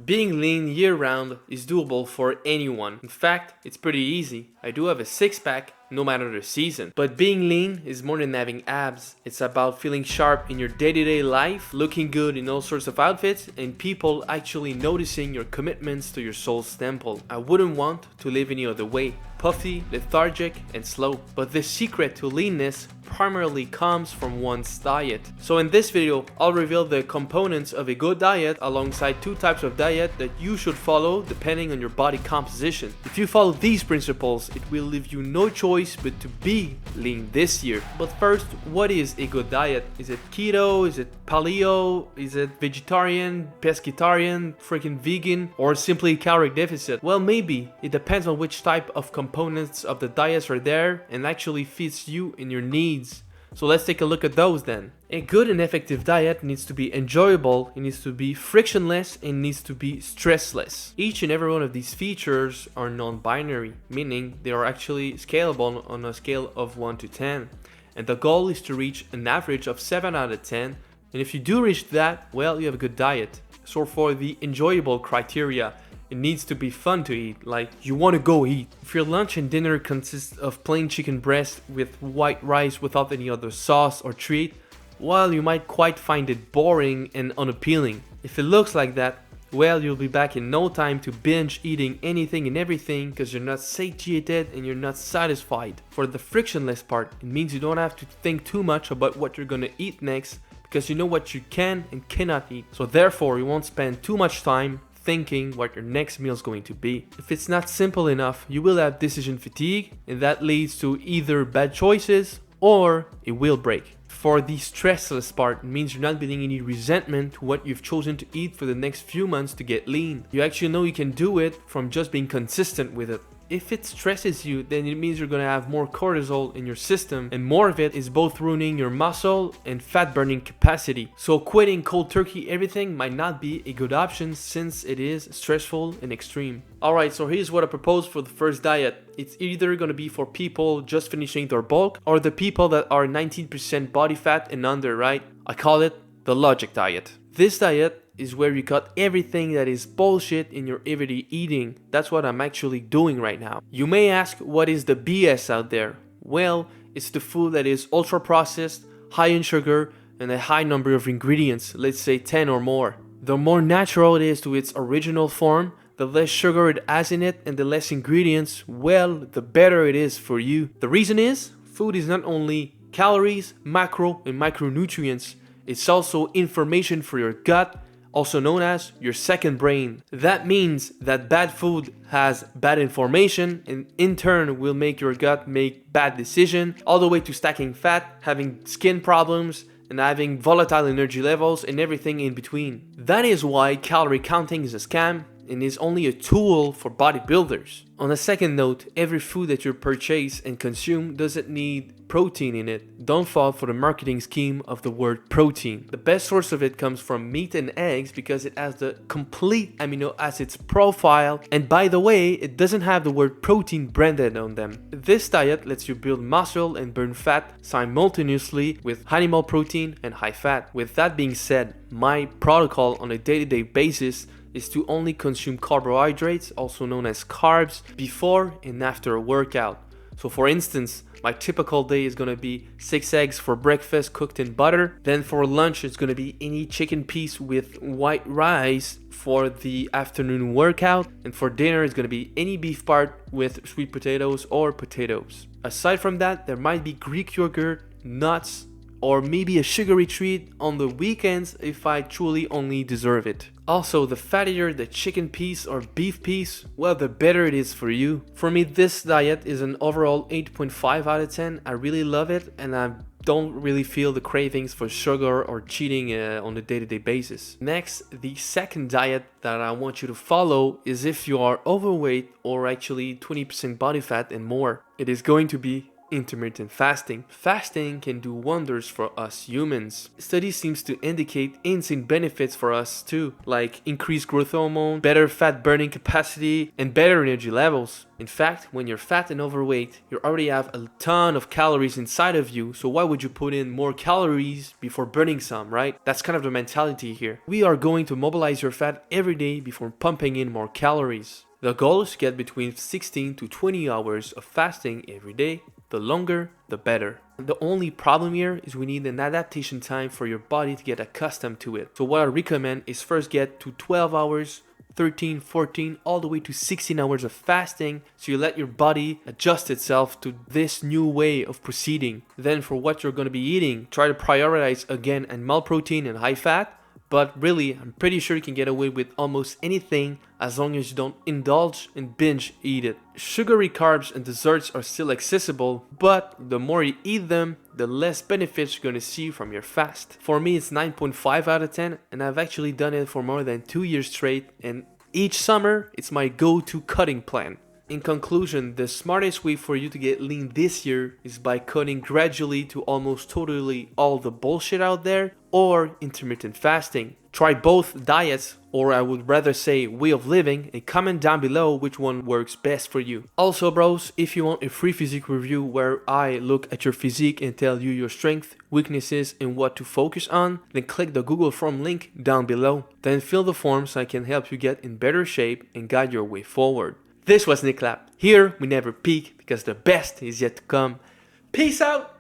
Being lean year-round is doable for anyone. In fact, it's pretty easy. I do have a six-pack no matter the season. But being lean is more than having abs. It's about feeling sharp in your day-to-day life, looking good in all sorts of outfits, and people actually noticing your commitments to your soul's temple. I wouldn't want to live any other way. Puffy, lethargic, and slow. But the secret to leanness primarily comes from one's diet. So in this video, I'll reveal the components of a good diet alongside two types of diet that you should follow depending on your body composition. If you follow these principles, it will leave you no choice but to be lean this year. But first, what is a good diet? Is it keto? Is it paleo? Is it vegetarian, pescatarian, freaking vegan, or simply calorie deficit? Well, maybe. It depends on which type of components of the diets are there and actually fits you and your needs. So let's take a look at those then. A good and effective diet needs to be enjoyable, it needs to be frictionless, and needs to be stressless. Each and every one of these features are non-binary, meaning they are actually scalable on a scale of 1 to 10. And the goal is to reach an average of 7 out of 10. And if you do reach that, well, you have a good diet. So for the enjoyable criteria, it needs to be fun to eat, like you want to go eat. If your lunch and dinner consists of plain chicken breast with white rice without any other sauce or treat, well, you might quite find it boring and unappealing. If it looks like that, well, you'll be back in no time to binge eating anything and everything because you're not satiated and you're not satisfied. For the frictionless part, it means you don't have to think too much about what you're gonna eat next because you know what you can and cannot eat. So therefore, you won't spend too much time thinking what your next meal is going to be. If it's not simple enough, you will have decision fatigue, and that leads to either bad choices or it will break. For the stressless part, it means you're not building any resentment to what you've chosen to eat for the next few months to get lean. You actually know you can do it from just being consistent with it. If it stresses you, then it means you're gonna have more cortisol in your system, and more of it is both ruining your muscle and fat burning capacity. So quitting cold turkey everything might not be a good option since it is stressful and extreme. Alright, so here's what I propose for the first diet. It's either gonna be for people just finishing their bulk or the people that are 19% body fat and under, right? I call it the logic diet. This diet is where you cut everything that is bullshit in your everyday eating. That's what I'm actually doing right now. You may ask, what is the BS out there? Well, it's the food that is ultra processed, high in sugar, and a high number of ingredients, let's say 10 or more. The more natural it is to its original form, the less sugar it has in it and the less ingredients, well, the better it is for you. The reason is, food is not only calories, macro and micronutrients, it's also information for your gut, also known as your second brain. That means that bad food has bad information and in turn will make your gut make bad decisions, all the way to stacking fat, having skin problems, and having volatile energy levels and everything in between. That is why calorie counting is a scam and is only a tool for bodybuilders. On a second note, every food that you purchase and consume doesn't need protein in it. Don't fall for the marketing scheme of the word protein. The best source of it comes from meat and eggs because it has the complete amino acids profile, and by the way, it doesn't have the word protein branded on them. This diet lets you build muscle and burn fat simultaneously with animal protein and high fat. With that being said, my protocol on a day-to-day basis is to only consume carbohydrates, also known as carbs, before and after a workout. So for instance, my typical day is gonna be 6 eggs for breakfast cooked in butter. Then for lunch, it's gonna be any chicken piece with white rice for the afternoon workout. And for dinner, it's gonna be any beef part with sweet potatoes or potatoes. Aside from that, there might be Greek yogurt, nuts, or maybe a sugary treat on the weekends if I truly only deserve it. Also, the fattier the chicken piece or beef piece, well, the better it is for you. For me, this diet is an overall 8.5 out of 10. I really love it and I don't really feel the cravings for sugar or cheating on a day-to-day basis. Next, the second diet that I want you to follow is if you are overweight or actually 20% body fat and more. It is going to be intermittent fasting. Fasting can do wonders for us humans. Studies seems to indicate insane benefits for us too, like increased growth hormone, better fat burning capacity, and better energy levels. In fact, when you're fat and overweight, you already have a ton of calories inside of you, so why would you put in more calories before burning some, right? That's kind of the mentality here. We are going to mobilize your fat every day before pumping in more calories. The goal is to get between 16 to 20 hours of fasting every day. The longer, the better. The only problem here is we need an adaptation time for your body to get accustomed to it. So what I recommend is first get to 12 hours, 13, 14, all the way to 16 hours of fasting, so you let your body adjust itself to this new way of proceeding. Then for what you're going to be eating, try to prioritize again animal protein and high fat. But really, I'm pretty sure you can get away with almost anything as long as you don't indulge and binge eat it. Sugary carbs and desserts are still accessible, but the more you eat them, the less benefits you're going to see from your fast. For me, it's 9.5 out of 10, and I've actually done it for more than 2 years straight, and each summer, it's my go-to cutting plan. In conclusion, the smartest way for you to get lean this year is by cutting gradually to almost totally all the bullshit out there, or intermittent fasting. Try both diets, or I would rather say way of living, and comment down below which one works best for you. Also bros, if you want a free physique review where I look at your physique and tell you your strength, weaknesses, and what to focus on, then click the Google form link down below. Then fill the form so I can help you get in better shape and guide your way forward. This was Nick Clapp. Here we never peak because the best is yet to come. Peace out!